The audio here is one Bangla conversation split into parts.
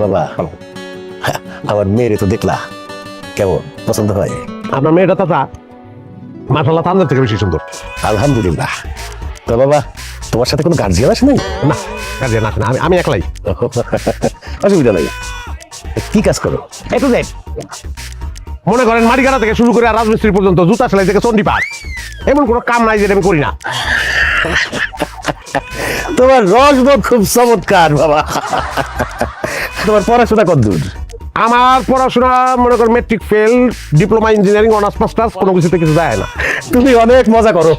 বাবা আমার মেয়েরে তো দেখলা কেমন পছন্দ হয়? আপনার মেয়েটা চাচা মাশাআল্লাহ তাদের থেকে বেশি সুন্দর। আলহামদুলিল্লাহ। তো বাবা তোমার সাথে কোনো গার্জিয়ান আসে নাই? না কাজে না না, আমি একলাই। অসুবিধা নাই। কি কাজ করো? একটু দেখ, মনে করেন মাটিকাটা থেকে শুরু করে রাজমিস্ত্রি পর্যন্ত, জুতা সেলাই থেকে চন্ডি পার, এমন কোনো কাম নাই যেটা আমি করি না। তোমার রসবোধ খুব চমৎকার বাবা। তোমার পড়াশোনা কতদূর? আমার পড়াশোনা মনে করেন matric fail, diploma engineering, honours masters, কোনো কিছুতে কিছু যায় না। তুমি অনেক মজা করো,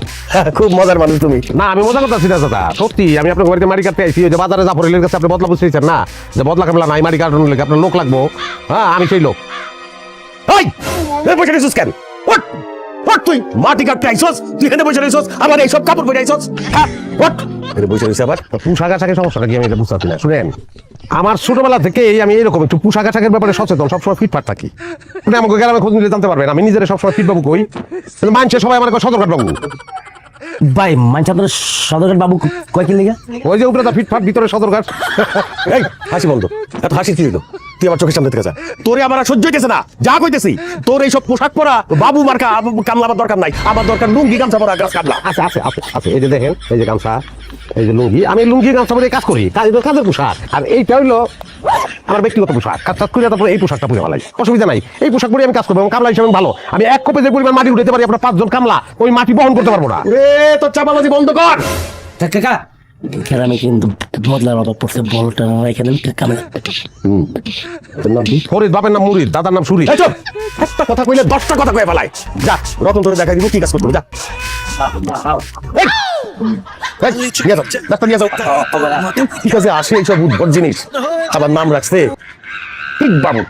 খুব মজার মানুষ তুমি। না আমি মজা করতেছি না দাদা, সত্যি। আমি আপনার বাড়িতে মাটি কাটতে আইছি, ওই যে বাজারে জাফরের কাছে আপনি বদলা বুঝতেছেন না, যে বদলা কামলা নাই, মাটি কাটানোর লেগে আপনার লোক লাগবো। হ্যাঁ আমি সেই লোক। এই বসে রইছিস কেন? ওঠ ওঠ, তুই মাটি কাটতে আইছস, তুই এখানে বসে রইছস, আবার এইসব কাপড় পরে আইছস। হ্যাঁ ওঠ, এখানে বসে রইছিস আবার। পোশাক আশাকের সমস্যাটা কি আমি এটা বুঝতে পারছি না। শুনেন, আমার ছোটবেলা থেকেই আমি এরকম একটু পোশাক আশাকের ব্যাপারে সচেতন, সবসময় ফিটফাট থাকি। আপনি আমাকে গ্রামে খোঁজ নিলে জানতে পারবেন আমি নিজের সবসময় ফিট বাবু কই, মানছে সবাই আমার সদরঘাট বাবু। ভাই মানছি আপনার সদরঘাট বাবু কয় কি লিগা? ওই যে উপরে ফিটফাট, ভিতরে সদরঘাট। এই হাসি বন্ধ, এত হাসি কি হলো? তুই আমার চোখের সামনে থেকে যা, তোরে আমার আর সহ্য হইতেছে না। যা কইতেছি, তোর এইসব পোশাক পরা বাবু মার্কা কামলা আমার দরকার নাই। আমার দরকার লুঙ্গি গামছা পরা গাছ কামলা। আছে আছে আছে আছে, এই যে দেখেন, এই যে গামছা, এই যে লুঙ্গি। আমি লুঙ্গি গামছা পরে কাজ করি, কাজের পোশাক। আর এইটা হইলো আমার ব্যক্তিগত পোশাক। কাজ করে তারপরে এই পোশাকটা পরে ভালাই, অসুবিধা নাই। এই পোশাক পরে আমি কাজ করবো এবং কামলা হিসেবে ভালো। আমি এক কোপে যে পরিমাণ মাটি উঠাতে পারি, আপনার 5 জন কামলা ওই মাটি বহন করতে পারবো না। রে তোর চাপাবাজি বন্ধ কর। কাকা এখানে কিন্তু বদলার মতো পড়ছে, বলটা এখানে কামে। ফরিদ বাপের নাম মুরিদ, দাদার নাম সুরি। এই চুপ, একটা কথা কইলে 10টা কথা কয়ে ফেলাই। যা রতন তোরে দেখাই দিব কি কাজ করতে হবে, যা। এই, এই, নিয়ে যাও, ডাক্তার নিয়ে যাও। ঠিক আছে, আসে এইসব উদ্ভট জিনিস, আবার নাম রাখছে ঠিক বাবু।